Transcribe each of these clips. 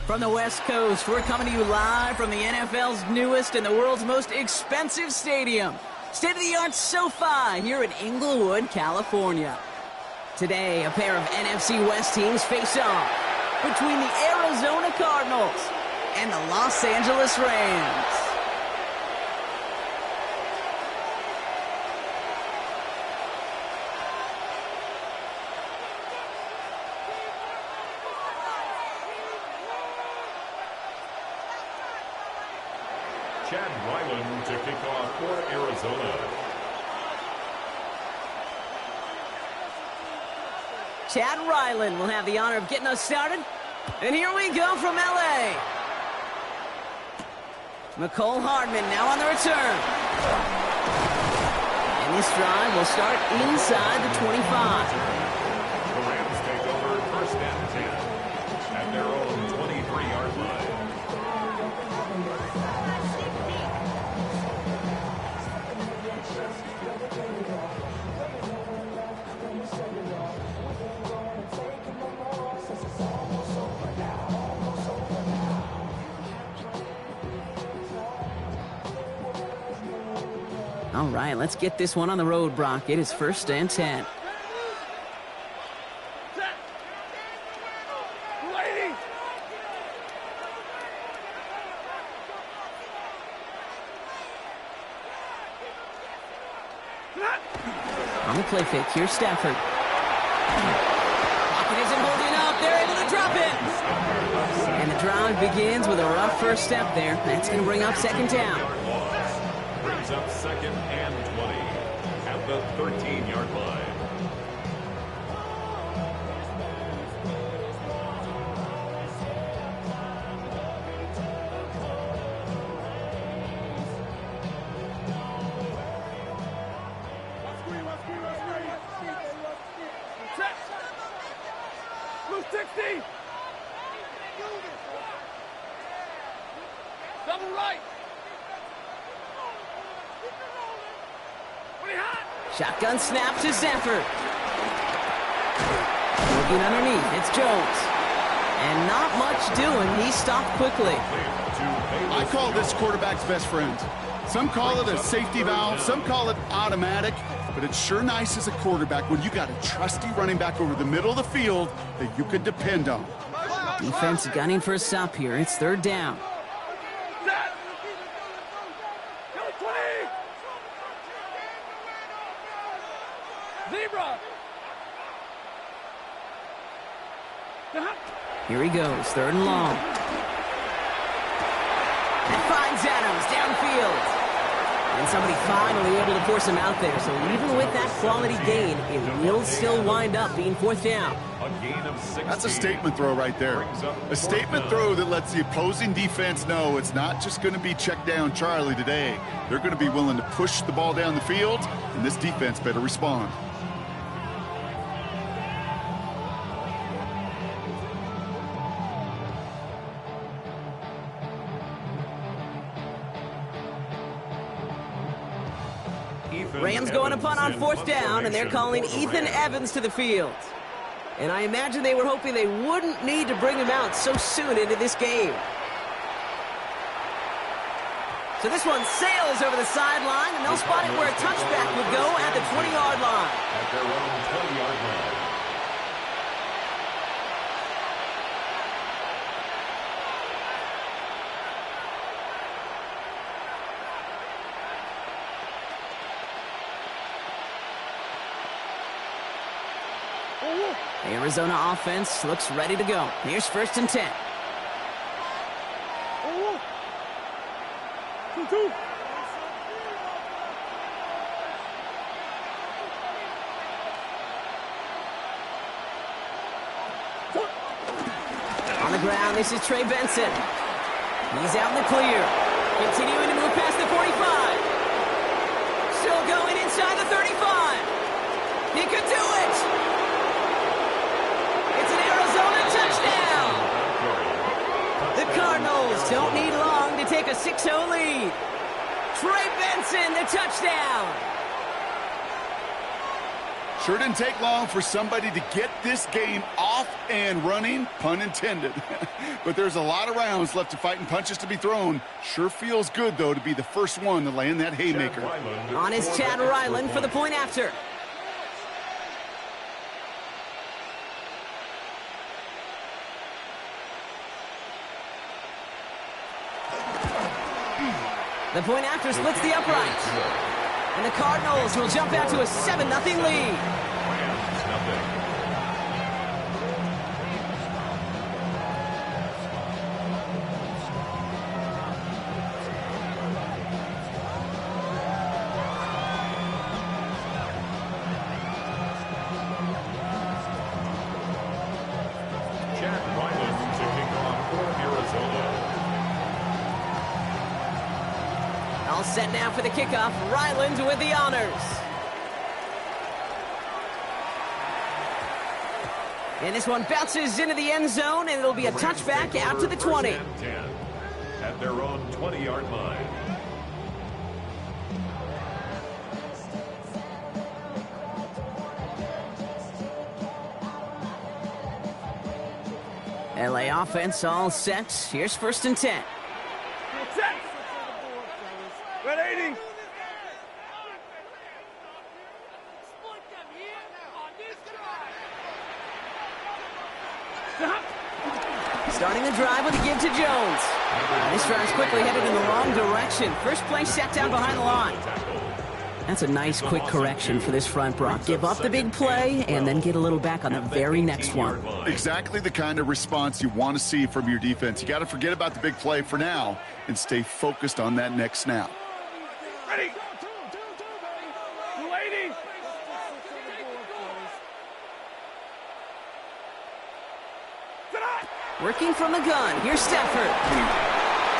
From the West Coast, we're coming to you live from the NFL's newest and the world's most expensive stadium, state-of-the-art SoFi here in Inglewood, California. Today, a pair of NFC West teams face off between the Arizona Cardinals and the Los Angeles Rams. Chad Ryland to kick off for Arizona. Chad Ryland will have the honor of getting us started. And here we go from L.A. McCole Hardman now on the return. And this drive will start inside the 25. The Rams take over first and 10 at their own 23-yard line. All right, let's get this one on the road, Brock. It is first and 10. On the play fake, here's Stafford. Pocket isn't holding up. They're able to drop it. And the drive begins with a rough first step there. That's going to bring up second down. Brings up second and 20 at the 13-yard line. Double right. Shotgun snap to Stafford. Looking underneath, it's Jones. And not much doing. He stopped quickly. I call this quarterback's best friend. Some call it a safety valve, some call it automatic, but it's sure nice as a quarterback when you got a trusty running back over the middle of the field that you can depend on. Defense gunning for a stop here. It's third down. Here he goes, third and long. And finds Adams downfield. And somebody finally able to force him out there. So even with that quality gain, it will still wind up being fourth down. That's a statement throw right there. A statement throw that lets the opposing defense know it's not just going to be check down Charlie today. They're going to be willing to push the ball down the field, and this defense better respond. Rams going to punt on fourth down, and they're calling Ethan Evans to the field. And I imagine they were hoping they wouldn't need to bring him out so soon into this game. So this one sails over the sideline, and they'll spot it where a touchback would go at the 20-yard line. At their own 20-yard line. The Arizona offense looks ready to go. Here's first and 10. On the ground, this is Trey Benson. He's out in the clear. Continuing to move past the 45. Still going inside the 35. He could do it. It's an Arizona touchdown. The Cardinals don't need long to take a 6-0 lead. Trey Benson, the touchdown. Sure didn't take long for somebody to get this game off and running, pun intended. But there's a lot of rounds left to fight and punches to be thrown. Sure feels good, though, to be the first one to land that haymaker. On is Chad Ryland for the point after. The point after splits the upright. And the Cardinals will jump out to a 7-0 lead. Chad Ryland to kick off for Arizona. All set now for the kickoff. Ryland with the honors. And this one bounces into the end zone, and it'll be a touchback out to the 20. At their own 20-yard line. LA offense all set. Here's 1st and 10. Red 80. Starting the drive with a give to Jones. This drive's quickly headed in the wrong direction. First play set down behind the line. That's a nice quick correction for this front, Brock. Give up the big play and then get a little back on the very next one. Exactly the kind of response you want to see from your defense. You got to forget about the big play for now and stay focused on that next snap. Ready. 280. Working from the gun. Here's Stafford.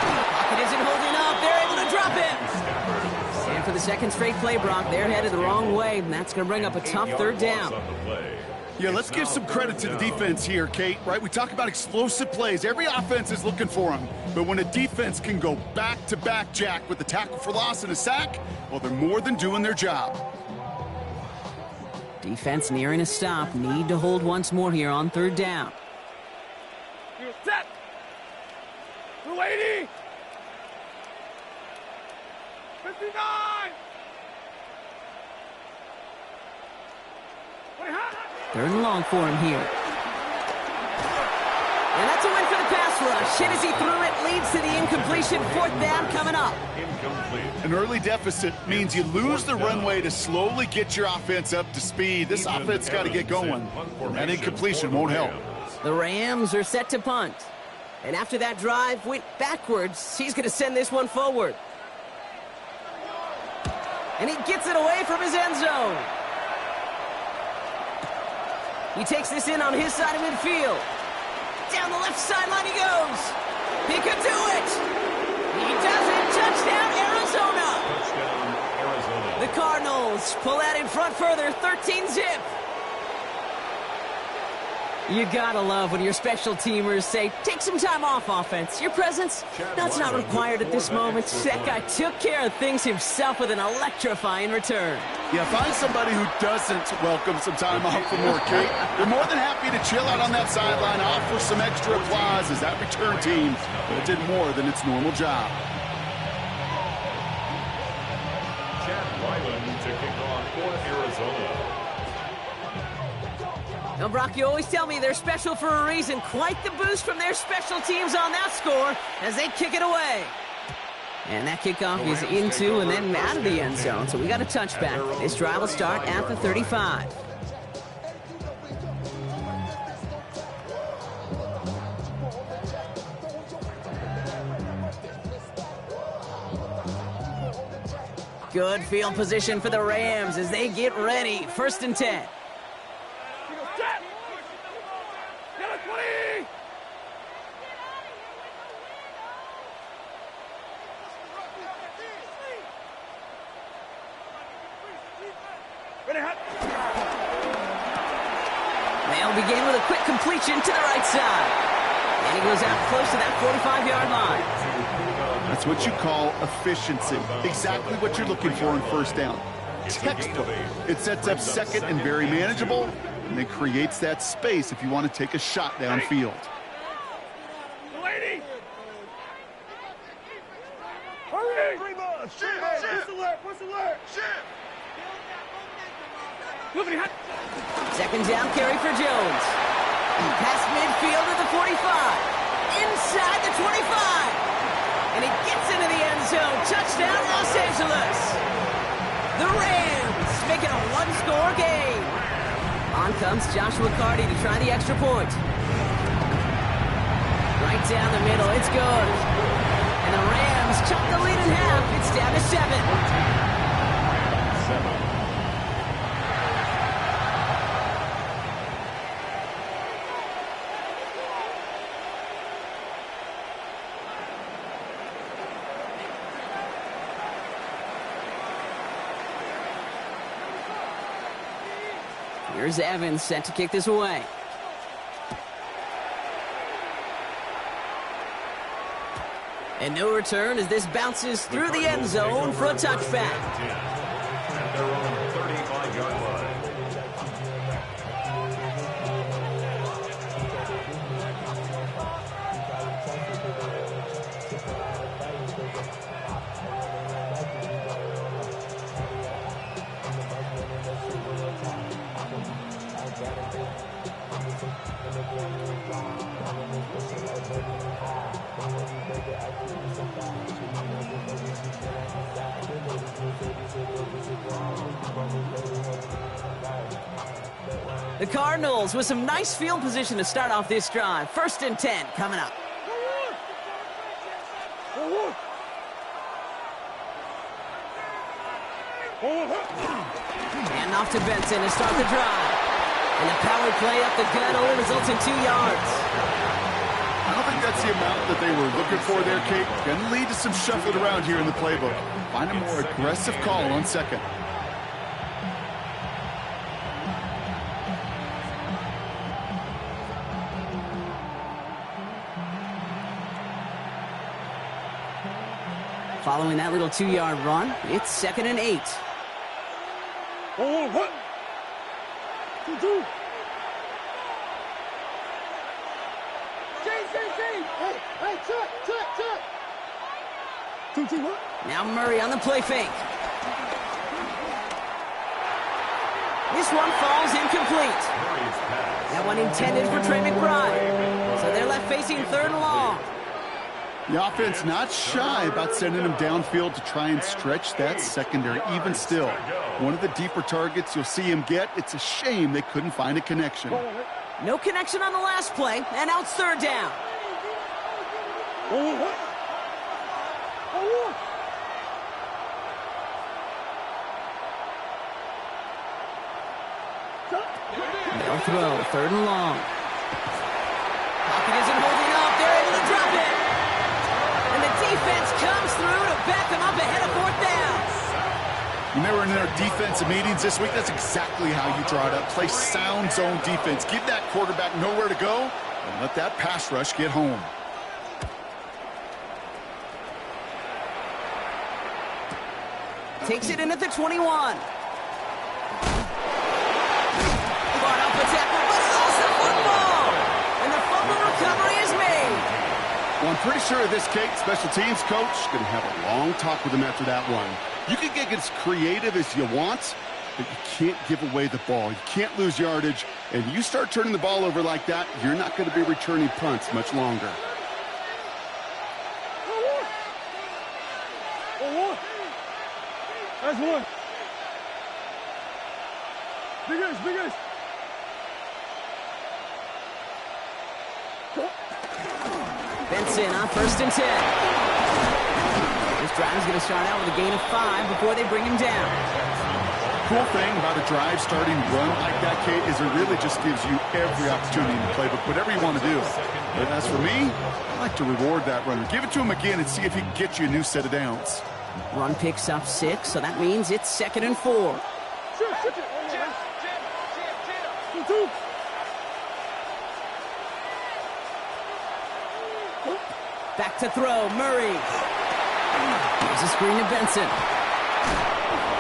Pocket isn't holding up. They're able to drop it. And for the second straight play, Brock, they're headed the wrong way, and that's going to bring up a tough 3rd down. Yeah, let's give some credit to the defense here, Kate, right? We talk about explosive plays. Every offense is looking for them. But when a defense can go back-to-back, Jack, with a tackle for loss and a sack, well, they're more than doing their job. Defense nearing a stop. Need to hold once more here on 3rd down. You're set. 280. 59. Third and long for him here. And that's a win for the pass rush. Hit as he threw it, leads to the incompletion. 4th down coming up. An early deficit means you lose the runway to slowly get your offense up to speed. This offense got to get going. That incompletion won't help. The Rams are set to punt. And after that drive went backwards, he's going to send this one forward. And he gets it away from his end zone. He takes this in on his side of midfield. Down the left sideline he goes. He could do it. He does it. Touchdown, Arizona. Touchdown, Arizona. The Cardinals pull out in front further, 13-zip. You gotta love when your special teamers say, take some time off, offense. Your presence, that's not required at this moment. That guy took care of things himself with an electrifying return. Yeah, find somebody who doesn't welcome some time off from work, Kate. They're more than happy to chill out on that sideline, offer some extra applause as that return team did more than its normal job. Chad Ryland to kick off for Arizona. Now, Brock, you always tell me they're special for a reason. Quite the boost from their special teams on that score as they kick it away. And that kickoff is into and then out of the end zone, so we got a touchback. This drive will start at the 35. Good field position for the Rams as they get ready. 1st and 10. They'll begin with a quick completion to the right side. And he goes out close to that 45-yard line. That's what you call efficiency. Exactly what you're looking for in 1st down. textbook. It sets up second and very manageable, and it creates that space if you want to take a shot downfield. Lady! Hurry! What's alert? What's alert? Second down carry for Jones. Past midfield to the 45. Inside the 25. And he gets into the end zone. Touchdown, Los Angeles. The Rams make it a one-score game. On comes Joshua Carty to try the extra point. Right down the middle, it's good. And the Rams chop the lead in half. It's down to 7. Here's Evans set to kick this away. And no return as this bounces through the end zone for a touchback. And they're on the 35-yard line. The Cardinals with some nice field position to start off this drive. 1st and 10 coming up. And off to Benson to start the drive. And the power play up the gut only results in 2 yards. I don't think that's the amount that they were looking for there, Kate. Going to lead to some shuffling around here in the playbook. Find a more aggressive call on second. Following that little 2-yard run, it's 2nd and 8. What? 2-2. Hey, check. 2-2 what? Now Murray on the play fake. This one falls incomplete. That one intended for Trey McBride. So they're left facing 3rd and long. The offense not shy about sending them downfield to try and stretch that secondary. Even still, one of the deeper targets you'll see him get. It's a shame they couldn't find a connection. No connection on the last play, and now it's 3rd down. They'll throw, 3rd and long. Pocket isn't holding up. They're able to drop it. And the defense comes through to back them up ahead of 4th down. When they were in their defensive meetings this week, that's exactly how you draw it up. Play sound zone defense. Give that quarterback nowhere to go and let that pass rush get home. Takes it in at the 21. Brought up a tackle, but he lost the football. And the fumble recovery is made. Well, I'm pretty sure this Kate special teams coach is going to have a long talk with him after that one. You can get as creative as you want, but you can't give away the ball. You can't lose yardage. And you start turning the ball over like that, you're not going to be returning punts much longer. That's one. Big ace. Benson on 1st and 10. This drive is going to start out with a gain of 5 before they bring him down. Cool thing about a drive starting run like that, Kate, is it really just gives you every opportunity in the playbook, whatever you want to do. But as for me, I like to reward that runner. Give it to him again and see if he can get you a new set of downs. Run picks up 6, so that means it's 2nd and 4. Back to throw, Murray. There's a screen to Benson.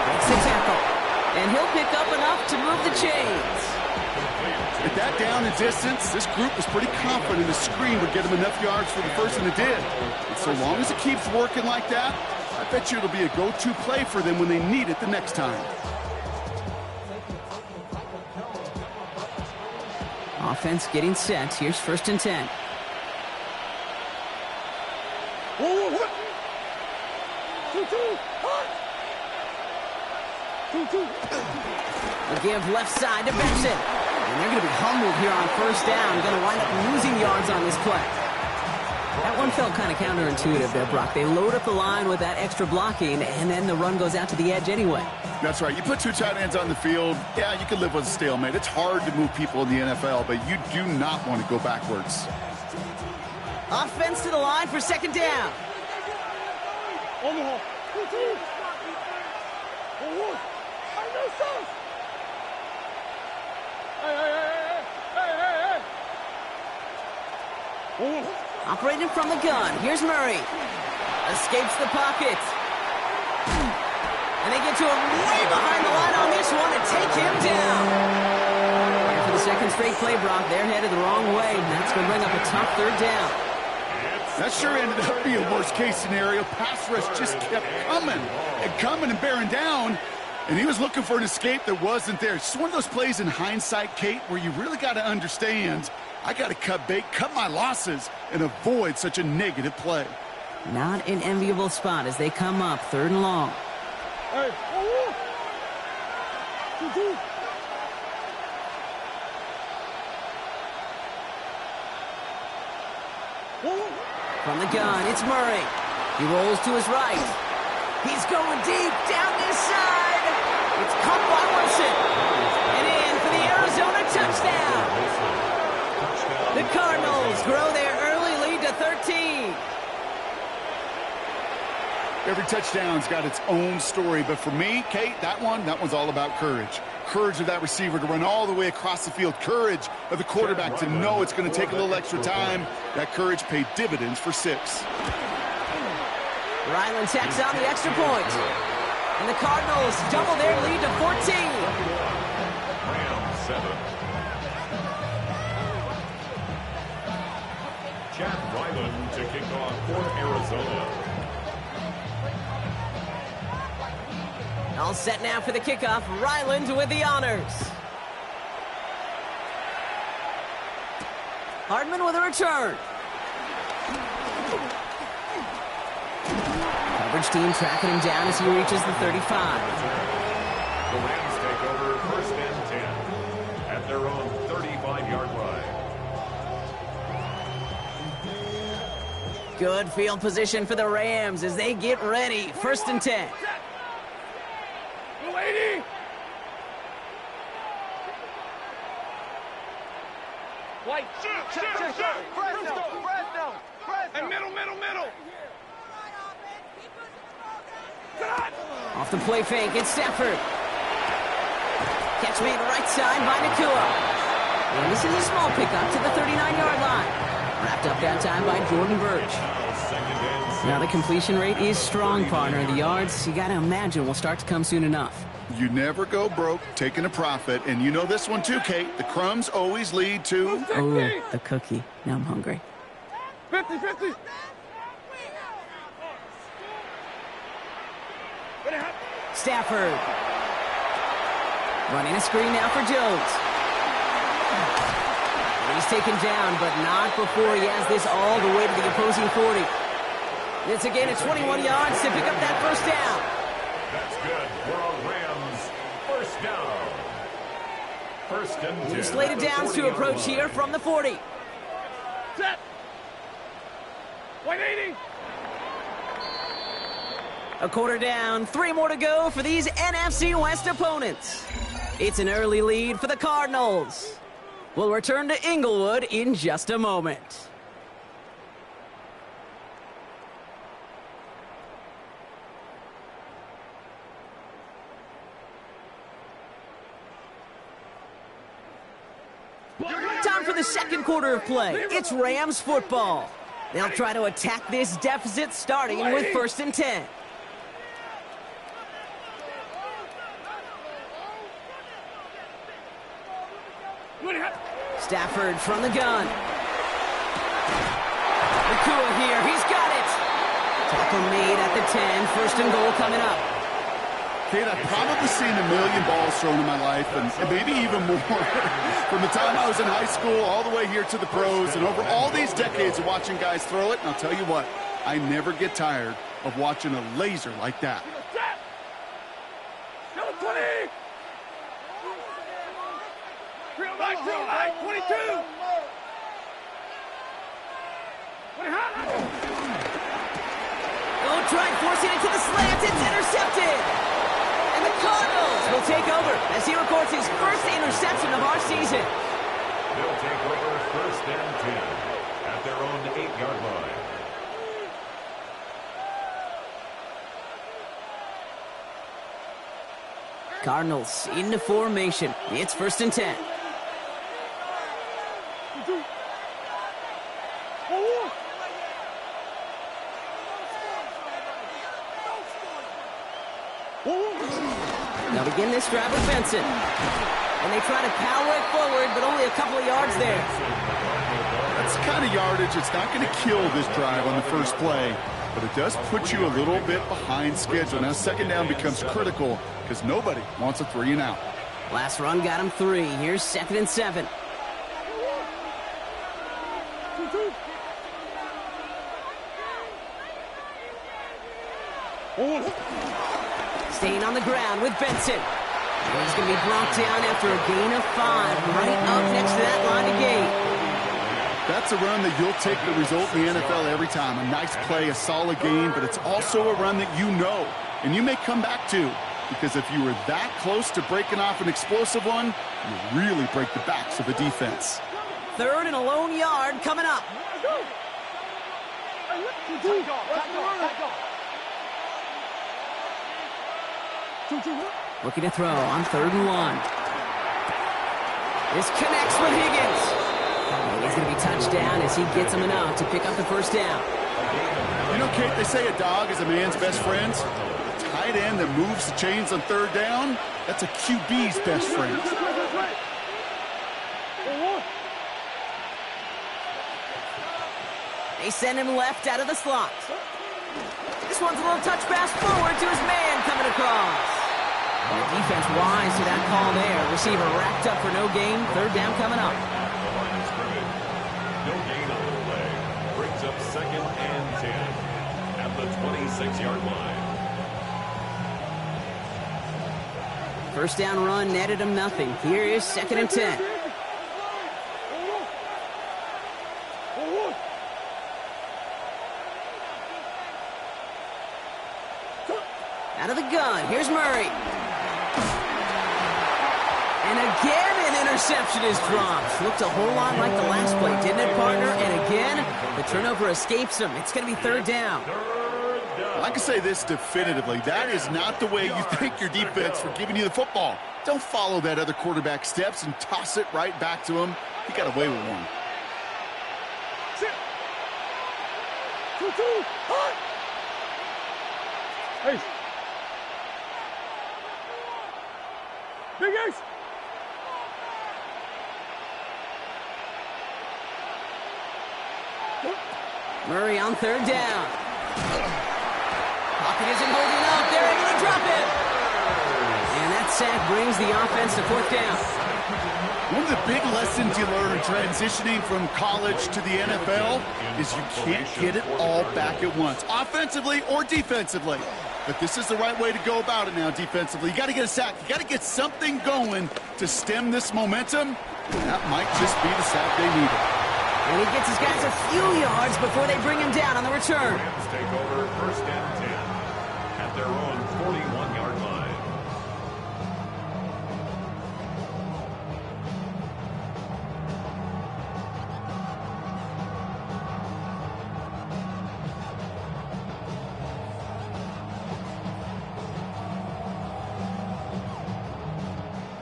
Makes the tackle. to move the chains. At that down and distance, this group was pretty confident the screen would get them enough yards for the first, and it did. And so long as it keeps working like that, I bet you it'll be a go-to play for them when they need it the next time. Offense getting set. Here's 1st and 10. Whoa. 2-2. Hot. 2-2. A give left side to Benson. And they're going to be humbled here on 1st down. Going to wind up losing yards on this play. That one felt kind of counterintuitive there, Brock. They load up the line with that extra blocking, and then the run goes out to the edge anyway. That's right. You put 2 tight ends on the field, yeah, you can live with a stalemate. It's hard to move people in the NFL, but you do not want to go backwards. Offense to the line for 2nd down. Omaha. 2-2. I know so. Hey. Operating from the gun. Here's Murray. Escapes the pocket. And they get to him way behind the line on this one and take him down. And for the 2nd straight play, Brock, they're headed the wrong way. And that's going to bring up a tough 3rd down. That sure ended up being a worst-case scenario. Pass rush just kept coming and bearing down. And he was looking for an escape that wasn't there. It's just one of those plays in hindsight, Kate, where you really got to understand, I got to cut bait, cut my losses, and avoid such a negative play. Not an enviable spot as they come up 3rd and long. Hey. 2-2. From the gun, it's Murray. He rolls to his right. He's going deep down this side. It's caught by Wilson. And in for the Arizona touchdown. The Cardinals grow their early lead to 13. Every touchdown's got its own story, but for me, Kate, that one's all about courage. Courage of that receiver to run all the way across the field. Courage of the quarterback to know it's going to take a little extra time. That courage paid dividends for 6. Ryland tacks on the extra point. And the Cardinals double their lead to 14. Rams 7. Chad Ryland to kick off for Arizona. All set now for the kickoff. Ryland with the honors. Hardman with a return. Coverage team tracking him down as he reaches the 35. The Rams take over 1st and 10 at their own 35-yard line. Good field position for the Rams as they get ready. 1st and 10. Lady. White. Check. Fresno. And middle. Off the play fake, it's Stafford. Catch made right side by Nakua. And this is a small pickup to the 39-yard line. Wrapped up that time by Jordan Birch. Now the completion rate is strong, partner. The yards, you got to imagine, will start to come soon enough. You never go broke taking a profit, and you know this one too, Kate. The crumbs always lead to... Oh, the cookie. Now I'm hungry. 50. Stafford. Running a screen now for Jones. And he's taken down, but not before he has this all the way to the opposing 40. It's again at 21 yards to pick up that 1st down. That's good for a Rams 1st down. 1st and 10. Slated downs to approach here from the 40. Set. 180. A quarter down, 3 more to go for these NFC West opponents. It's an early lead for the Cardinals. We'll return to Inglewood in just a moment. Time for the 2nd quarter of play. It's Rams football. They'll try to attack this deficit starting with 1st and 10. Stafford from the gun. Nakua here, he's got it. Tackle made at the 10, first and goal coming up. Kate, I've probably seen a million balls thrown in my life, and maybe even more. From the time I was in high school all the way here to the pros, and over all these decades of watching guys throw it, and I'll tell you what, I never get tired of watching a laser like that. Number 20! Real light, 22! Oh, trying forcing it to the slant, it's intercepted! And the Cardinals will take over as he records his first interception of our season. They'll take over first and 10 at their own 8-yard line. Cardinals into formation. It's first and 10. They'll begin this drive with Benson. And they try to power it forward, but only a couple of yards there. That's the kind of yardage it's not going to kill this drive on the first play, but it does put you a little bit behind schedule. Now second down becomes critical because nobody wants a 3 and out. Last run got him 3. Here's second and 7. Staying on the ground with Benson. And he's going to be brought down after a gain of 5, right up next to that line of gate. That's a run that you'll take the result in the NFL every time. A nice play, a solid gain, but it's also a run that you know, and you may come back to, because if you were that close to breaking off an explosive one, you really break the backs of the defense. Third and a lone yard coming up. Looking to throw on 3rd and 1. This connects with Higgins. And he's going to be touched down as he gets him enough to pick up the first down. You know, Kate, they say a dog is a man's best friend. A tight end that moves the chains on 3rd down, that's a QB's best friend. They send him left out of the slot. This one's a little touch pass forward to his man coming across. And the defense wise to that call there. Receiver racked up for no gain. 3rd down coming up. No gain on the play. Brings up second and 10 at the 26-yard line. First down run netted him nothing. Here is second and 10. Out of the gun, here's Murray. And again, an interception is dropped. Looked a whole lot like the last play, didn't it, partner? And again, the turnover escapes him. It's going to be 3rd down. I can say this definitively. That is not the way you thank your defense for giving you the football. Don't follow that other quarterback steps and toss it right back to him. He got away with one. Hey. Big Ace. Murray on 3rd down. Pocket isn't holding up. They're able to drop it. And that sack brings the offense to 4th down. One of the big lessons you learn transitioning from college to the NFL is you can't get it all back at once, offensively or defensively. But this is the right way to go about it now defensively. You got to get a sack. You got to get something going to stem this momentum. That might just be the sack they needed. And he gets his guys a few yards before they bring him down on the return. Rams take over first and 10 at their own 41-yard line.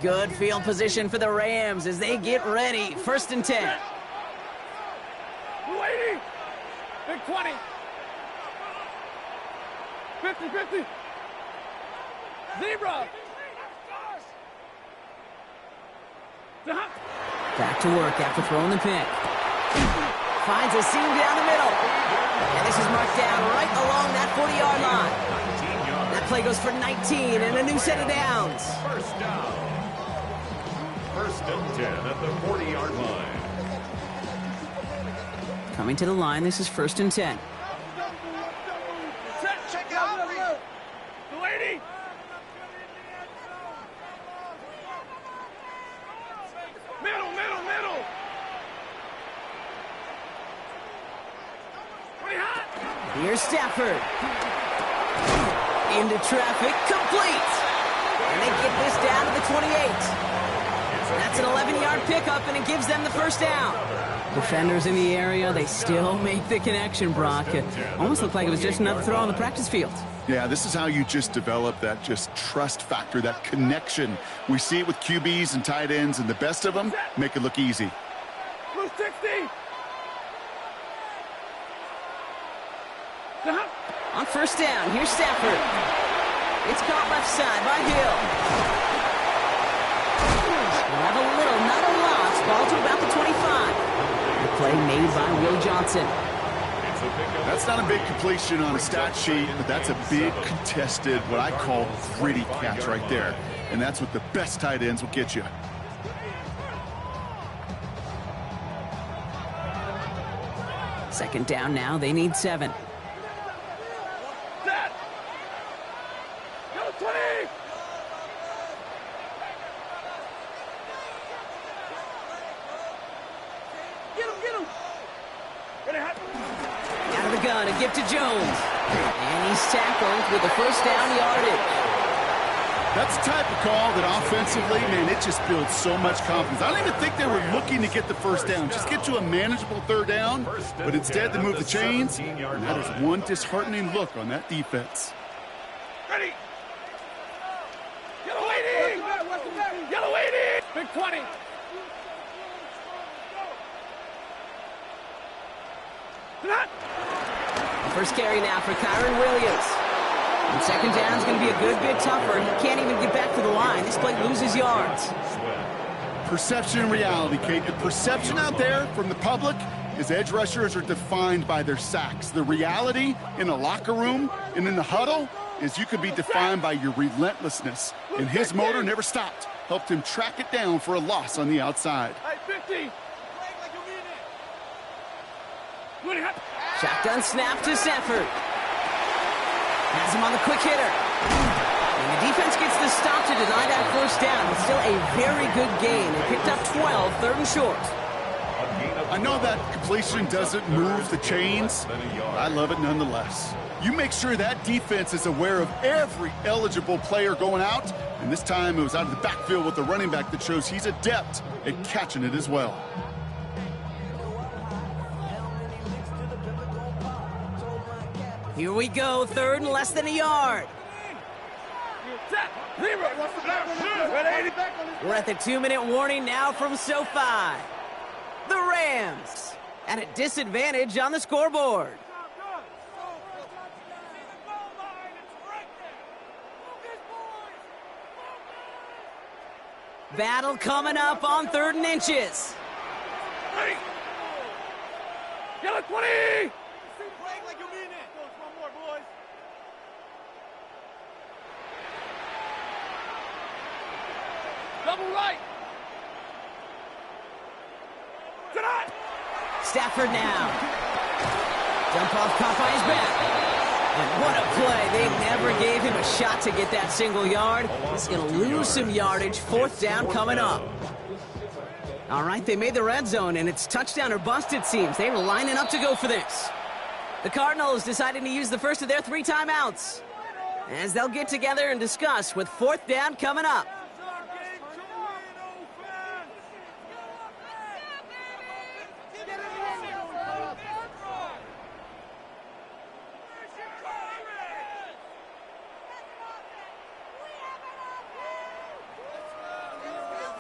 Good field position for the Rams as they get ready. 1st and 10. 280. Big 20. 50-50. Zebra. Back to work after throwing the pick. Finds a seam down the middle. And this is marked down right along that 40-yard line. That play goes for 19 and a new set of downs. First down. First and 10 at the 40-yard line. Coming to the line, this is first and 10. Check out. The lady. Middle. Pretty hot. Here's Stafford. Into traffic, complete. And they get this down to the 28. That's an 11-yard pickup, and it gives them the first down. Defenders in the area, they still make the connection, Brock. It almost looked like it was just another throw on the practice field. Yeah, this is how you just develop that just trust factor, that connection. We see it with QBs and tight ends, and the best of them make it look easy. Blue 60. On first down, here's Stafford. It's caught left side by Hill. We'll have a little, not a loss. Ball to about the 25. The play made by Will Johnson. That's not a big completion on a stat sheet, but that's a big contested, what I call gritty catch right there. And that's what the best tight ends will get you. Second down now, they need 7. Set. Go 20. Get him. Ready, hot. Out of the gun, a gift to Jones. And he's tackled with a first down yardage. That's the type of call that offensively, man, it just builds so much confidence. I don't even think they were looking to get the first down. Just get to a manageable third down, but instead they move the chains, and that is one disheartening look on that defense. Ready. Yellow 80. Yellow 80. Big 20. First carry now for Kyron Williams. And second down's going to be a good bit tougher. He can't even get back to the line. This play loses yards. Perception and reality, Kate. The perception out there from the public is edge rushers are defined by their sacks. The reality in a locker room and in the huddle is you could be defined by your relentlessness. And his motor never stopped. Helped him track it down for a loss on the outside. Hey, 50. Shotgun snap to Stafford. Has him on the quick hitter. And the defense gets the stop to deny that first down. It's still a very good gain. They picked up 12, third and short. I know that completion doesn't move the chains. I love it nonetheless. You make sure that defense is aware of every eligible player going out. And this time it was out of the backfield with the running back that shows he's adept at catching it as well. Here we go, third and less than a yard. We're at the 2-minute warning now from SoFi. The Rams at a disadvantage on the scoreboard. Battle coming up on 3rd and inches. Yellow 20! Double right. Tonight. Stafford now. Dump off caught by his back. And what a play. They never gave him a shot to get that single yard. He's going to lose some yardage. 4th down coming up. All right, they made the red zone, and it's touchdown or bust, it seems. They were lining up to go for this. The Cardinals deciding to use the first of their 3 timeouts, as they'll get together and discuss with 4th down coming up.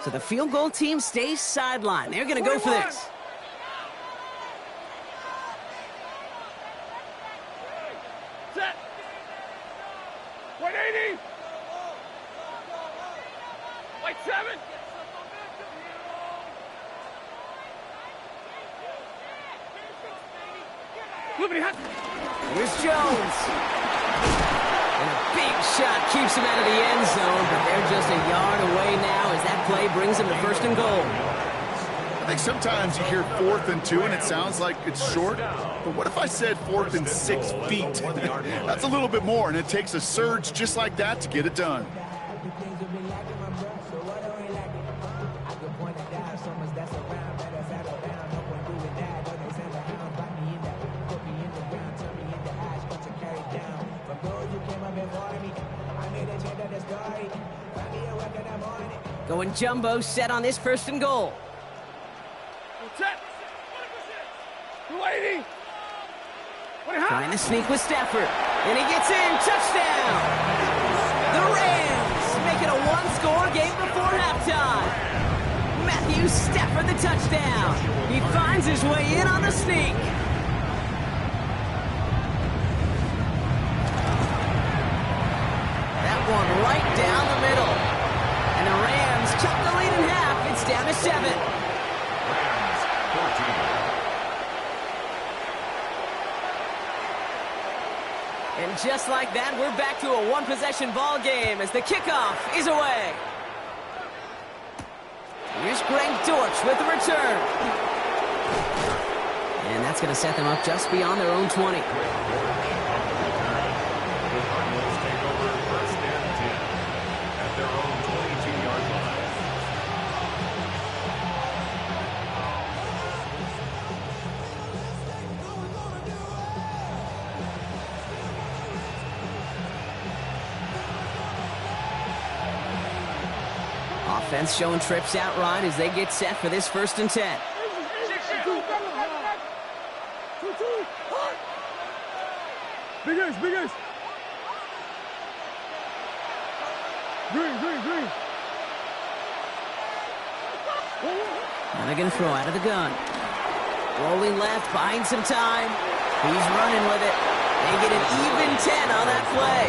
So the field goal team stays sidelined. They're going to go for this. Set. 180. Like 7. Here's Jones. And a big shot keeps him out of the end zone, but they're just a yard away now as that play brings him to 1st and goal. I think sometimes you hear 4th and 2 and it sounds like it's short, but what if I said 4th and 6 feet? That's a little bit more, and it takes a surge just like that to get it done. Going jumbo set on this 1st and goal. Trying to sneak with Stafford. And he gets in. Touchdown! The Rams make it a one-score game before halftime. Matthew Stafford the touchdown. He finds his way in on the sneak. That one right down the middle. And the Rams cut the lead in half. It's down to 7. Rams 14. And just like that, we're back to a one-possession ball game as the kickoff is away. Here's Greg Dortch with the return. And that's going to set them up just beyond their own 20. The Cardinals take over 1st and 10 at their own 22-yard line. Offense showing trips out right as they get set for this 1st and 10. Big ace, big ace. Green. Now they're going to throw out of the gun. Rolling left, buying some time. He's running with it. They get an even 10 on that play.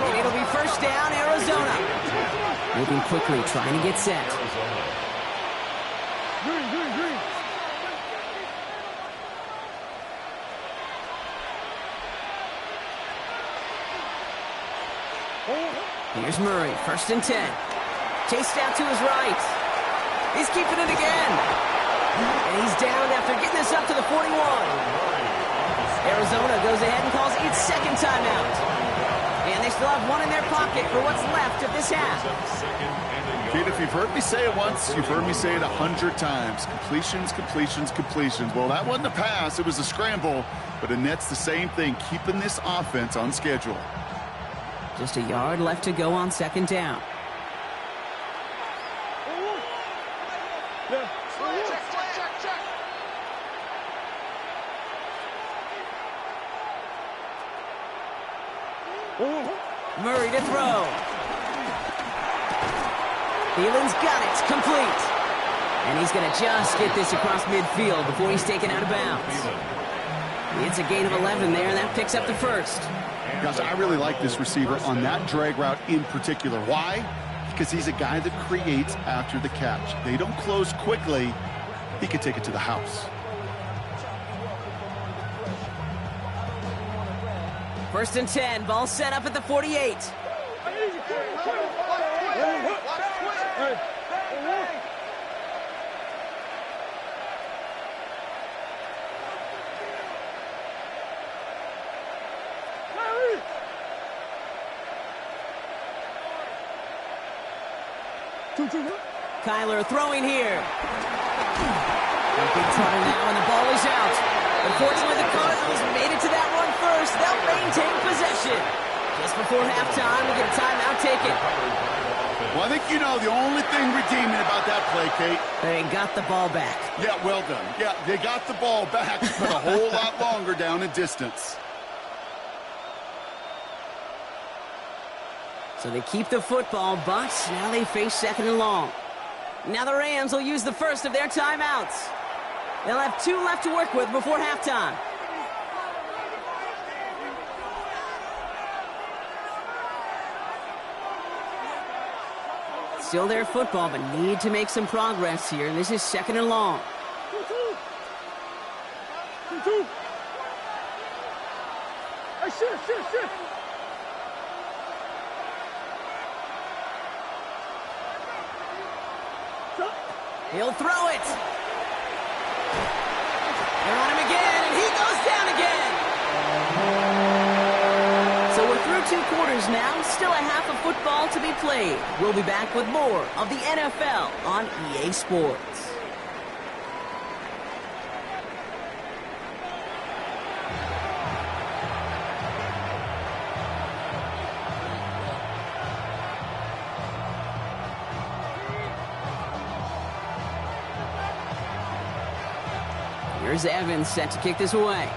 And it'll be 1st down, Arizona. Moving quickly, trying to get set. Green. Here's Murray, 1st and 10. Chased out to his right. He's keeping it again. And he's down after getting this up to the 41. Arizona goes ahead and calls its 2nd timeout. And they still have one in their pocket for what's left of this half. Kate, if you've heard me say it once, you've heard me say it 100 times. Completions. Well, that wasn't a pass. It was a scramble. But it nets the same thing, keeping this offense on schedule. Just a yard left to go on 2nd down. Murray to throw. Thielen's got it. Complete. And he's going to just get this across midfield before he's taken out of bounds. It's a gain of 11 there, and that picks up the 1st. Gosh, I really like this receiver on that drag route in particular. Why? Because he's a guy that creates after the catch. They don't close quickly. He could take it to the house. 1st and 10. Ball set up at the 48. Kyler throwing here. In big trouble now, and the ball is out. Unfortunately, the Cardinals made it to that one first. They'll maintain possession. Just before halftime, we get a timeout taken. Well, I think you know the only thing redeeming about that play, Kate. They got the ball back. Yeah, well done. Yeah, they got the ball back, but a whole lot longer down in distance. So they keep the football, but now they face 2nd and long. Now the Rams will use the first of their timeouts. They'll have 2 left to work with before halftime. Still their football, but need to make some progress here. This is 2nd and long. Hey, shift. He'll throw it. They're on him again, and he goes down again. So we're through 2 quarters now. Still a half of football to be played. We'll be back with more of the NFL on EA Sports. Here's Evans set to kick this away.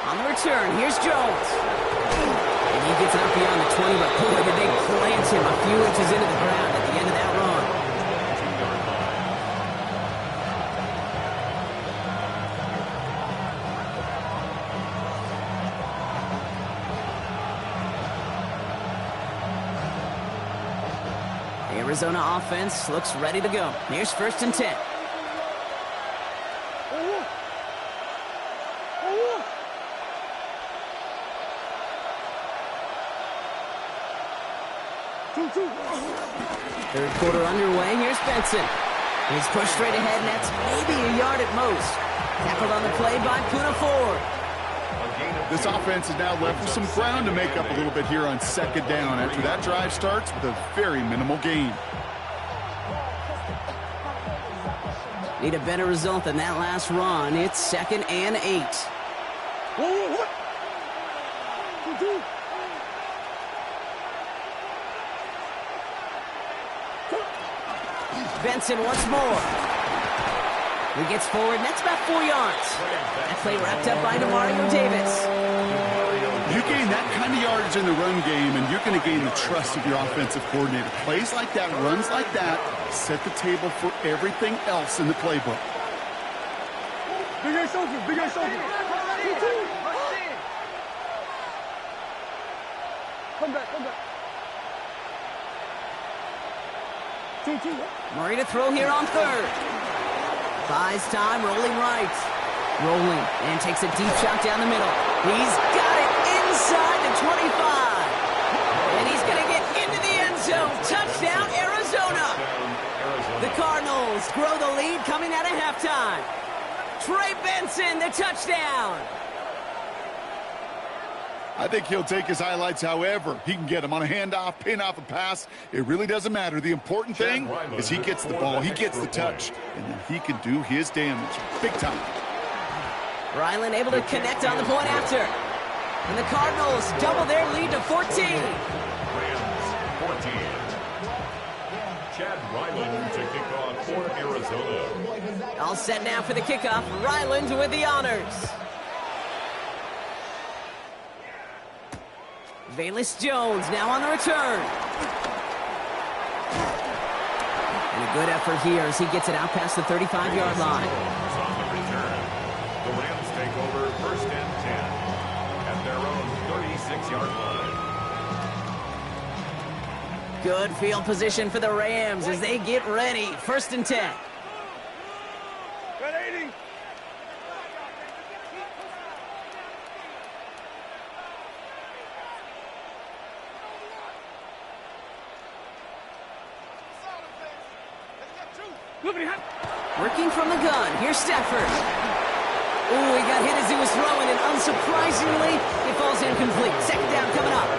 On the return, here's Jones. And he gets it up beyond the 20, but boy, did they plant him a few inches into the ground at the end of that run. The Arizona offense looks ready to go. Here's 1st and 10. Third quarter underway. Here's Benson. He's pushed straight ahead, and that's maybe a yard at most. Tackled on the play by Kuna Ford. This offense is now left with some ground to make up a little bit here on 2nd down after that drive starts with a very minimal gain. Need a better result than that last run. It's 2nd and 8. Whoa. Benson once more. He gets forward, and that's about 4 yards. That play wrapped up by Demario Davis. You gain that kind of yardage in the run game, and you're going to gain the trust of your offensive coordinator. Plays like that, runs like that, set the table for everything else in the playbook. Big ass open. Come back. 2. Murray to throw here on 3rd. Buys time, rolling right. Rolling, and takes a deep shot down the middle. He's got it inside the 25. And he's going to get into the end zone. Touchdown, Arizona. The Cardinals grow the lead coming out of halftime. Trey Benson, the touchdown. I think he'll take his highlights however he can get them on a handoff, pin off a pass. It really doesn't matter. The important thing is he gets the ball, he gets the touch, and then he can do his damage. Big time. Ryland able to connect on the point after. And the Cardinals double their lead to 14. Rams 14. Chad Ryland to kick off for Arizona. All set now for the kickoff. Ryland with the honors. Velus Jones now on the return. And a good effort here as he gets it out past the 35-yard line. On the return, the Rams take over 1st and 10 at their own 36-yard line. Good field position for the Rams as they get ready. 1st and 10. Got 80. Working from the gun. Here's Stafford. Ooh, he got hit as he was throwing, and unsurprisingly, it falls incomplete. 2nd down coming up.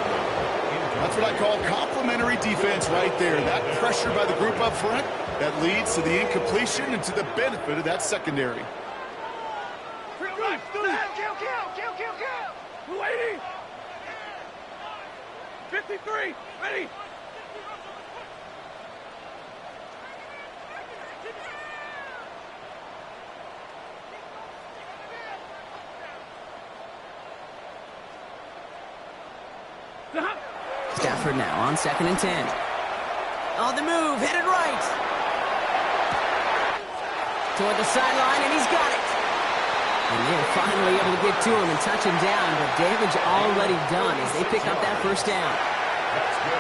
That's what I call complimentary defense right there. That pressure by the group up front, that leads to the incompletion and to the benefit of that secondary. Kill. 80. 53. Ready. Stafford now on 2nd and 10. On the move, headed right. Toward the sideline, and he's got it. And they're finally able to get to him and touch him down, but damage already done as they pick up that 1st down.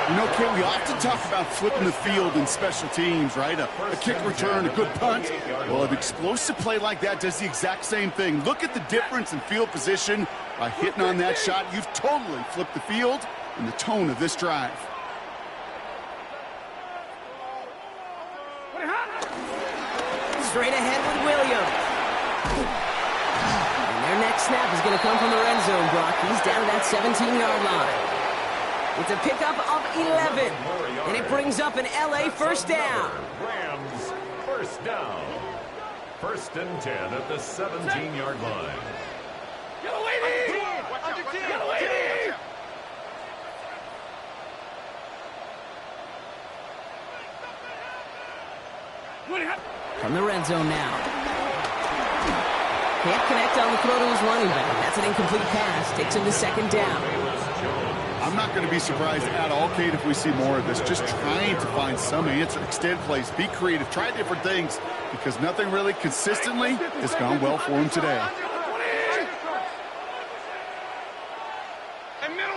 You know, Kate, we often talk about flipping the field in special teams, right? A kick return, a good punt. Well, an explosive play like that does the exact same thing. Look at the difference in field position. By hitting on that shot, you've totally flipped the field and the tone of this drive. Straight ahead with Williams. And their next snap is going to come from the red zone, Brock. He's down to that 17-yard line. It's a pickup of 11, and it brings up an LA first down. Rams first down. First and 10 at the 17-yard line. Get a lady! Get a lady! From the red zone now. Can't connect on the throw to his running back. That's an incomplete pass. Takes him to second down. I'm not going to be surprised at all, Kate, if we see more of this. Just trying to find some answer. Extend plays, be creative, try different things, because nothing really consistently has gone well for him today. And middle.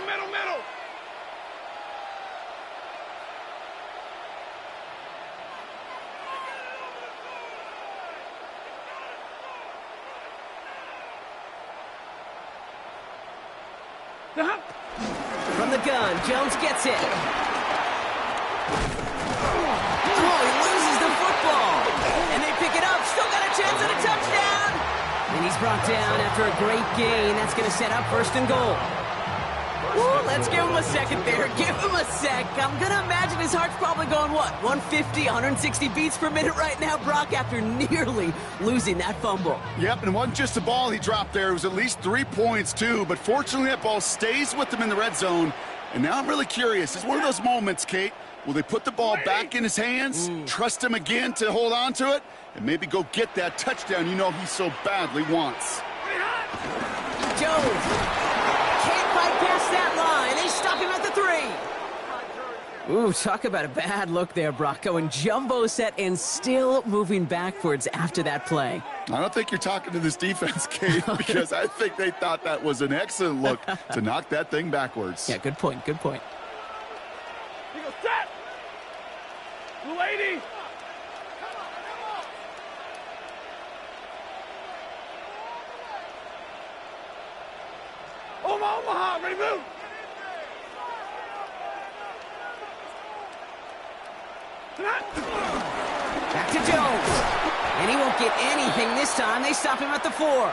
From the gun, Jones gets it. Oh, he loses the football. And they pick it up. Still got a chance at a touchdown. And he's brought down after a great gain. That's going to set up first and goal. Ooh, let's give him a second there. Give him a sec. I'm going to imagine his heart's probably going, what, 150, 160 beats per minute right now, Brock, after nearly losing that fumble. Yep, and it wasn't just a ball he dropped there. It was at least 3 points, too. But fortunately, that ball stays with him in the red zone. And now I'm really curious. It's one of those moments, Kate. Will they put the ball back in his hands, trust him again to hold on to it, and maybe go get that touchdown you know he so badly wants? Jones can't bypass that line. They stop him at the 3. Ooh, talk about a bad look there, Brock. Going jumbo set and still moving backwards after that play. I don't think you're talking to this defense, Kate, because I think they thought that was an excellent look to knock that thing backwards. Yeah, good point, good point. He goes, set! Lady! Omaha, ready to move! Back to Jones. And he won't get anything this time. They stop him at the 4.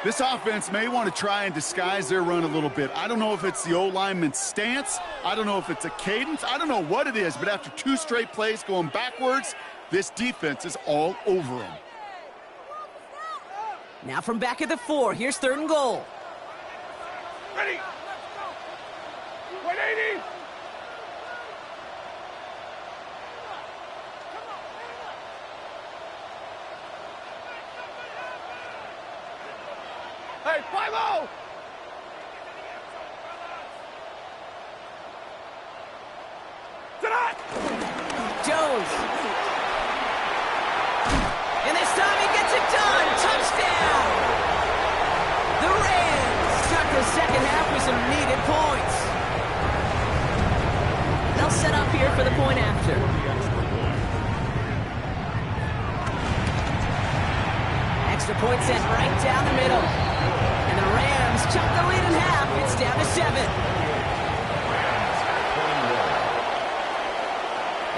This offense may want to try and disguise their run a little bit. I don't know if it's the O-lineman's stance. I don't know if it's a cadence. I don't know what it is, but after 2 straight plays going backwards, this defense is all over him. Now from back at the 4, here's 3rd and goal. Ready! 180! Hey, 5-0! Tonight! Jones. And this time he gets it done. Touchdown! The Rams start the second half with some needed points. They'll set up here for the point after. Extra point set right down the middle. And the Rams chop the lead in half. It's down to 7.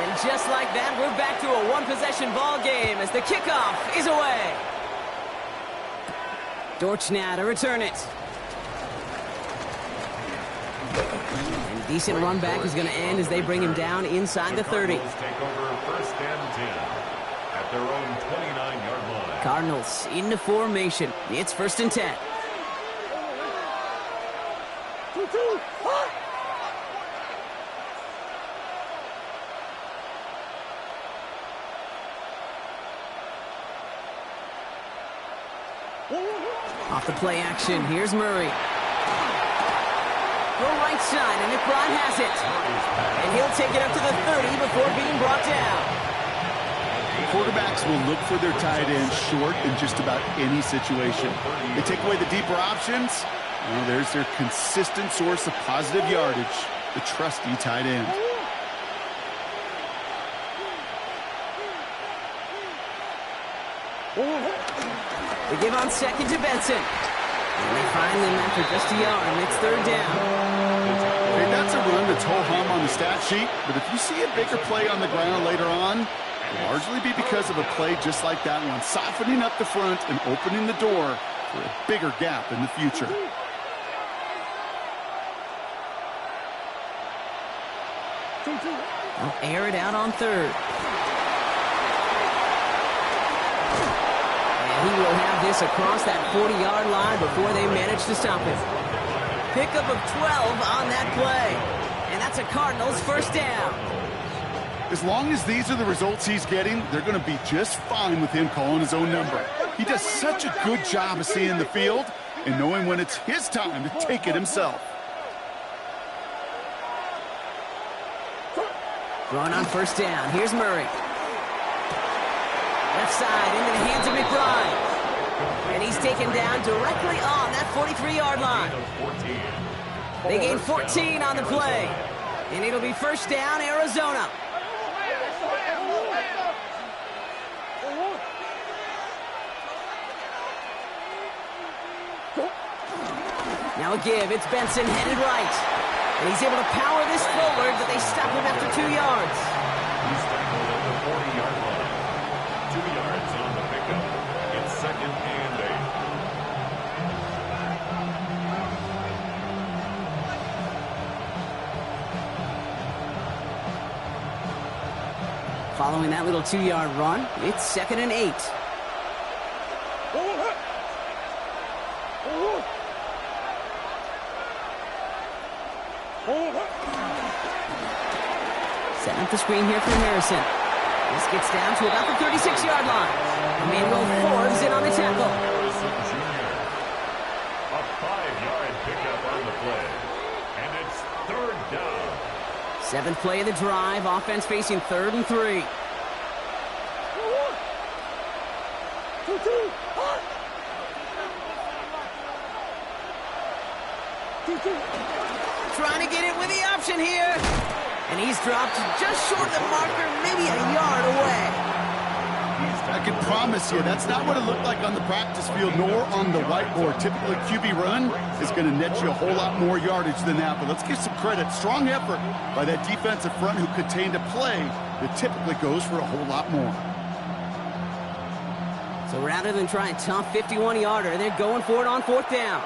And just like that, we're back to a one-possession ball game as the kickoff is away. Dortch now to return it. And decent run back is going to end as they bring him down inside the 30. Cardinals take over first and 10 at their own 29-yard line. Cardinals into formation. It's first and 10. 2-2! Off the play action, here's Murray. Go right side, and McBride has it. And he'll take it up to the 30 before being brought down. Quarterbacks will look for their tight end short in just about any situation. They take away the deeper options. Well, there's their consistent source of positive yardage. the trusty tight end. They give on second to Benson. And they find him after just a yard, and it's third down. Okay, that's a run that's ho-hum on the stat sheet, but if you see a bigger play on the ground later on, it'll largely be because of a play just like that one, softening up the front and opening the door for a bigger gap in the future. They'll air it out on third. He will have this across that 40-yard line before they manage to stop him. Pickup of 12 on that play. And that's a Cardinals first down. As long as these are the results he's getting, they're going to be just fine with him calling his own number. He does such a good job of seeing the field and knowing when it's his time to take it himself. Throwing on first down. Here's Murray. Left side into the hands of McBride. And he's taken down directly on that 43-yard line. They gain 14 on the play. And it'll be first down, Arizona. Now a give. It's Benson headed right. And he's able to power this forward, but they stop him after 2 yards. He's tackled at the 40-yard line. 2 yards on the pickup. It's second and 8. Following that little 2-yard run, it's second and 8. Setting up the screen here from Harrison. This gets down to about the 36-yard line. Emmanuel Forbes in on the tackle. Harrison Jr. A 5-yard pickup on the play. And it's third down. 7th play of the drive. Offense facing 3rd and 3. Trying to get it with the option here. And he's dropped just short of the marker, maybe a yard away. I can promise you that's not what it looked like on the practice field nor on the whiteboard. Typically, QB run is going to net you a whole lot more yardage than that. But let's give some credit. Strong effort by that defensive front who contained a play that typically goes for a whole lot more. So rather than try a tough 51-yarder, they're going for it on 4th down.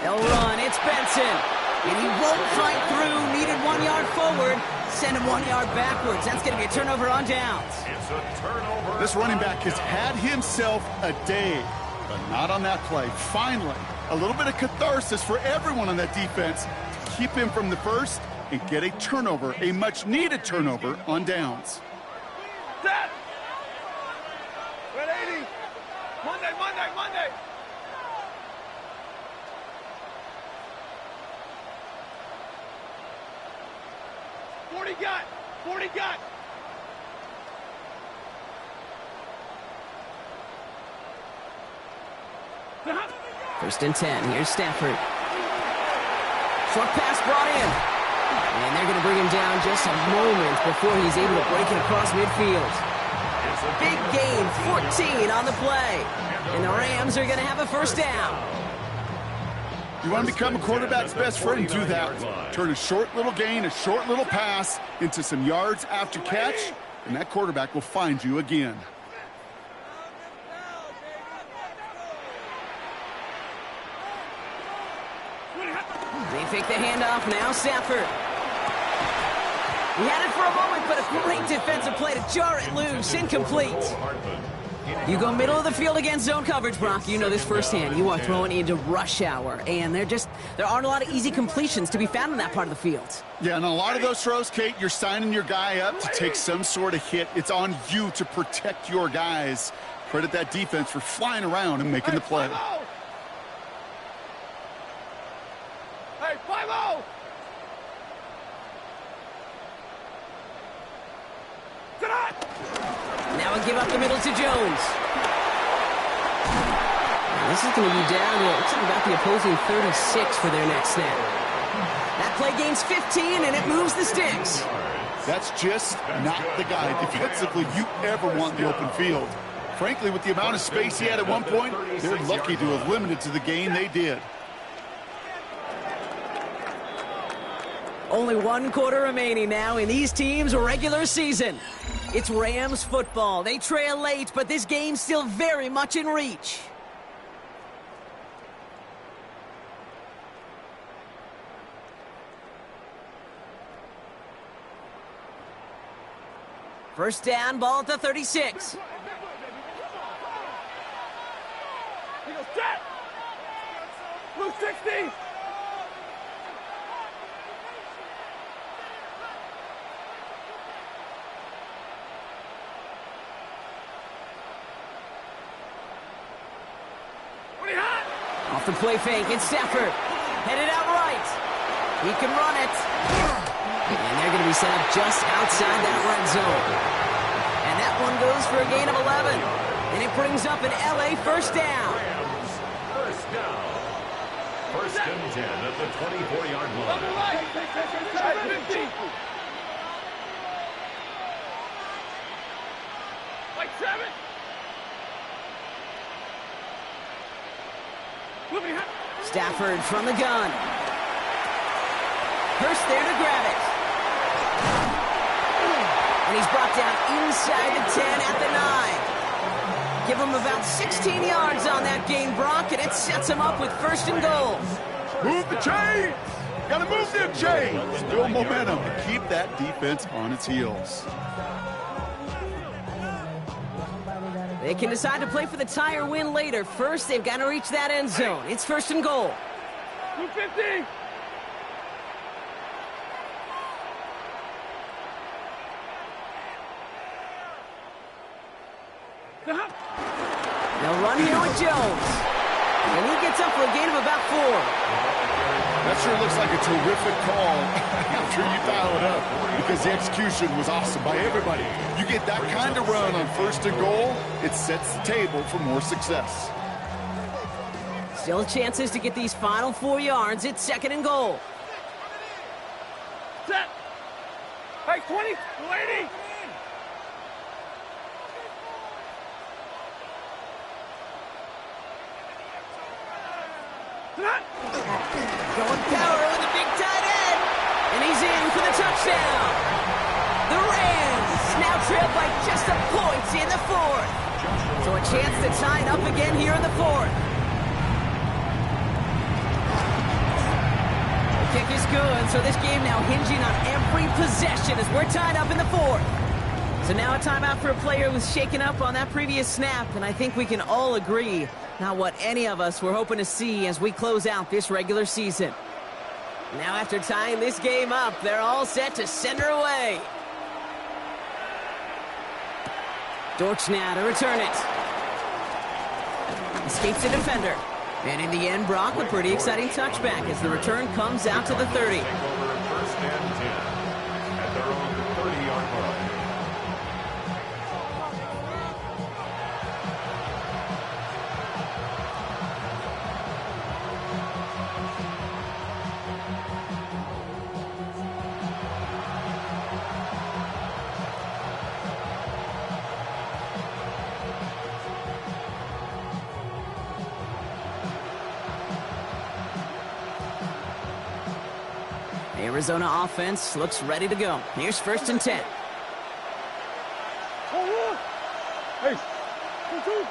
They'll run. It's Benson. And he won't fight through. Needed 1 yard forward. Send him 1 yard backwards. That's going to be a turnover on downs. It's a turnover. This running back has had himself a day, but not on that play. Finally, a little bit of catharsis for everyone on that defense to keep him from the first and get a turnover, a much-needed turnover on downs. Set! 180! Monday! 40 got! First and 10. Here's Stafford. Short pass brought in. And they're going to bring him down just a moment before he's able to break it across midfield. Big gain, 14 on the play. And the Rams are going to have a first down. You want to become a quarterback's best friend, do that. Turn a short little gain, a short little pass into some yards after catch, and that quarterback will find you again. They fake the handoff now, Stafford. He had it for a moment, but a great defensive play to jar it loose. Incomplete. You go middle of the field against zone coverage, Brock. You know this firsthand. You are throwing into rush hour, and there aren't a lot of easy completions to be found in that part of the field. Yeah, and a lot of those throws, Kate, you're signing your guy up to take some sort of hit. It's on you to protect your guys. Credit that defense for flying around and making the play. Hey, 5-0! Now a give up the middle to Jones. This is going to be down to, looks like about the opposing 36 for their next snap. That play gains 15, and it moves the sticks. That's just not the guy defensively you ever want in the open field. Frankly, with the amount of space he had at one point, they're lucky to have limited to the gain they did. Only 1 quarter remaining now in these teams' regular season. It's Rams football. They trail late, but this game's still very much in reach. First down, ball at the 36. Blue 60. Off the play fake, it's Stafford. Headed out right. He can run it. And they're going to be set up just outside that red zone. And that one goes for a gain of 11. And it brings up an LA first down. Rams, first down. First and 10 at the 24-yard line. Like 7. Stafford from the gun. Hurst there to grab it. And he's brought down inside the 10 at the 9. Give him about 16 yards on that gain, Brock, and it sets him up with first and goal. Move the chains! Gotta move them chains! Build momentum to keep that defense on its heels. They can decide to play for the tie or win later. First, they've got to reach that end zone. It's first and goal. 250. They'll run here with Jones. And he gets up for a gain of about 4. That sure looks like a terrific call after you dial it up, because the execution was awesome by everybody. You get that kind of run on first and goal, it sets the table for more success. Still chances to get these final 4 yards. It's second and goal. Set. Like 20. 280. Going power with a big tight end. And he's in for the touchdown. The Rams now trailed by just a point in the 4th. So a chance to tie it up again here in the 4th. The kick is good, so this game now hinging on every possession as we're tied up in the 4th. So now a timeout for a player who was shaken up on that previous snap, and I think we can all agree, not what any of us were hoping to see as we close out this regular season. Now after tying this game up, they're all set to send her away. Dortch now to return it. Escapes the defender. And in the end, Brock, a pretty exciting touchback as the return comes out to the 30. Take over first and 10 at their own 30-yard line. Arizona offense looks ready to go. Here's first and 10. Hey. 2.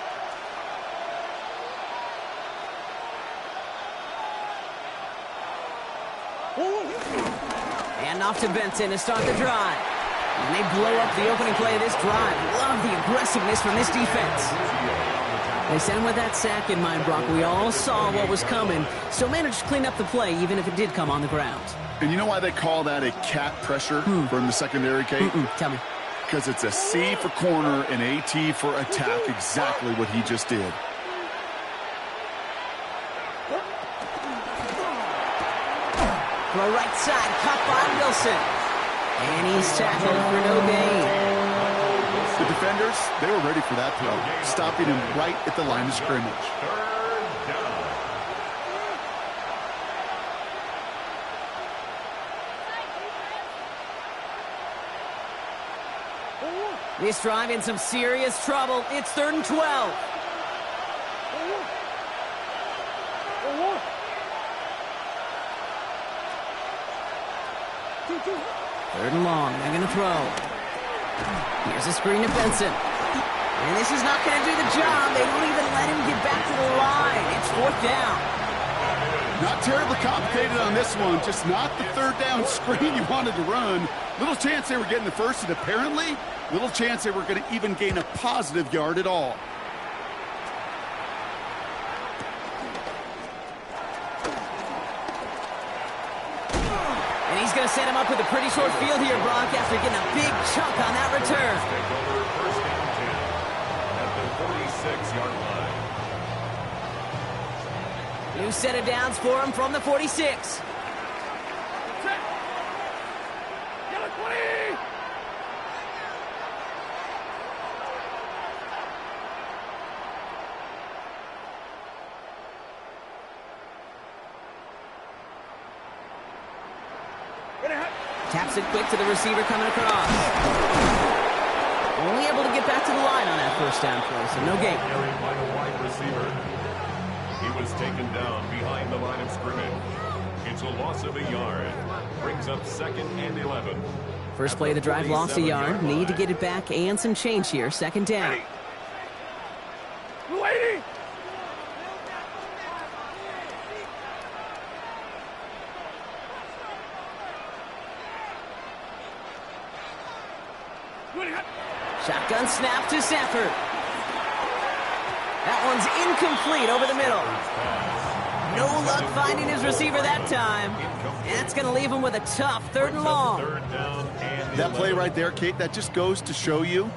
And off to Benson to start the drive. And they blow up the opening play of this drive. Love the aggressiveness from this defense. They sent him with that sack in mind, Brock. We all saw what was coming. Still managed to clean up the play, even if it did come on the ground. And you know why they call that a cat pressure from the secondary, Kate? Tell me. Because it's a C for corner and AT for attack, exactly what he just did. Throw right side, caught by Wilson. And he's tackled for no gain. The defenders, they were ready for that throw, stopping him right at the line of scrimmage. 3rd This drive in some serious trouble. It's 3rd and 12. Third and long. They're going to throw. Here's a screen to Benson. And this is not going to do the job. They don't even let him get back to the line. It's 4th down. Not terribly complicated on this one. Just not the 3rd down screen you wanted to run. Little chance they were getting the first, and apparently little chance they were going to even gain a positive yard at all. And he's going to set him up with a pretty short field here, Brock, after getting a big chunk on that return. Take over 1st and 10 at the 46-yard line. New set of downs for him from the 46. Taps it quick to the receiver coming across. Only able to get back to the line on that 1st down play, so no gain. Carried by the wide receiver. He was taken down behind the line of scrimmage. It's a loss of a yard. Brings up 2nd and 11. First play of the drive, lost a yard. Need to get it back and some change here. 2nd down. Lady! Shotgun snap to Safford. That one's incomplete over the middle. No luck finding his receiver that time. And that's going to leave him with a tough 3rd and long. That play right there, Kate, that just goes to show you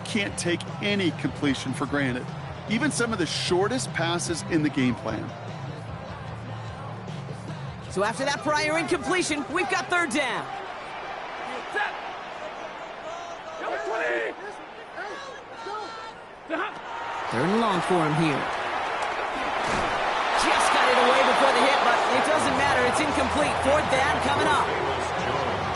can't take any completion for granted. Even some of the shortest passes in the game plan. So after that prior incompletion, we've got 3rd down. Third and long for him here. Just got it away before the hit, but it doesn't matter. It's incomplete. 4th down coming up.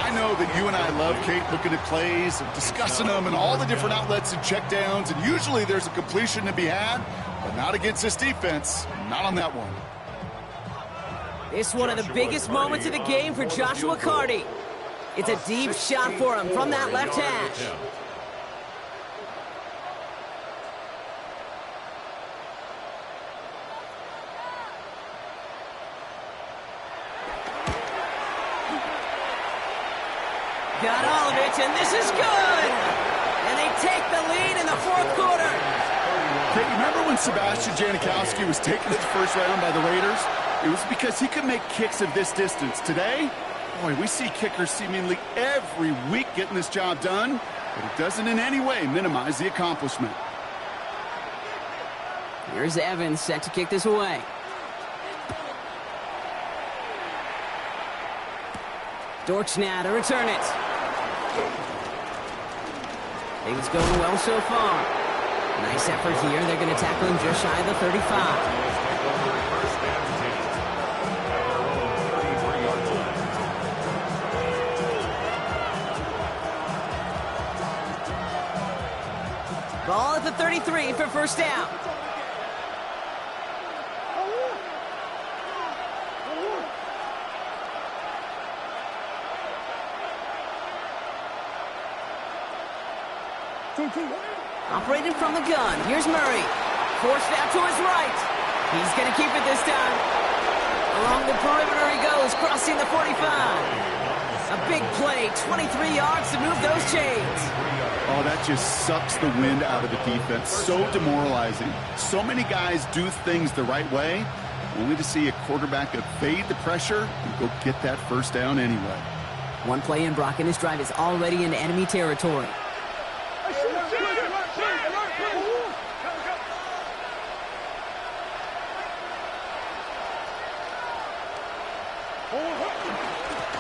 I know that you and I love, Kate, looking at plays and discussing them and all the different outlets and checkdowns, and usually there's a completion to be had, but not against this defense. Not on that one. It's one of the biggest moments of the game for Joshua Cardi. It's a deep shot for him from that left hash. Got all of it, and this is good! And they take the lead in the 4th quarter. Hey, remember when Sebastian Janikowski was taken at the 1st round by the Raiders? It was because he could make kicks of this distance. Today, boy, we see kickers seemingly every week getting this job done, but it doesn't in any way minimize the accomplishment. Here's Evans set to kick this away. Dortch now to return it. Things going well so far. Nice effort here. They're going to tackle him just shy of the 35. Ball at the 33 for 1st down. Operating from the gun. Here's Murray. Forced out to his right. He's going to keep it this time. Along the perimeter he goes, crossing the 45. A big play, 23 yards to move those chains. Oh, that just sucks the wind out of the defense. So demoralizing. So many guys do things the right way, only to see a quarterback evade the pressure and go get that 1st down anyway. One play in, Brock, and his drive is already in enemy territory.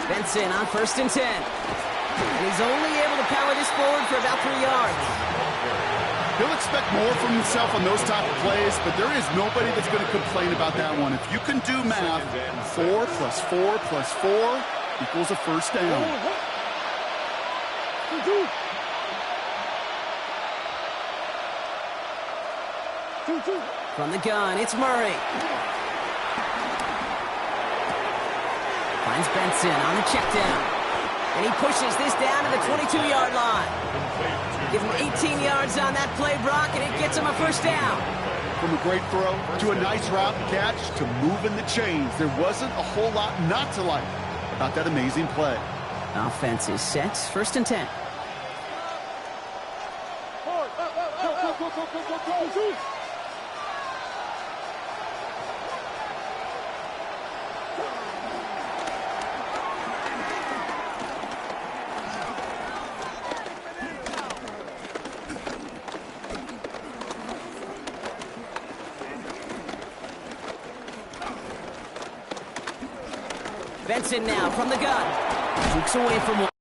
Benson on 1st and 10. And he's only able to power this forward for about 3 yards. He'll expect more from himself on those type of plays, but there is nobody that's going to complain about that one. If you can do math, 4 plus 4 plus 4 equals a 1st down. From the gun, it's Murray. Finds Benson on the check down. And he pushes this down to the 22-yard line. Give him 18 yards on that play, Brock, and it gets him a first down. From a great throw to a nice route and catch to moving the chains, there wasn't a whole lot not to like about that amazing play. Offense is set. First and 10. Benson now from the gun. Tweaks away from one.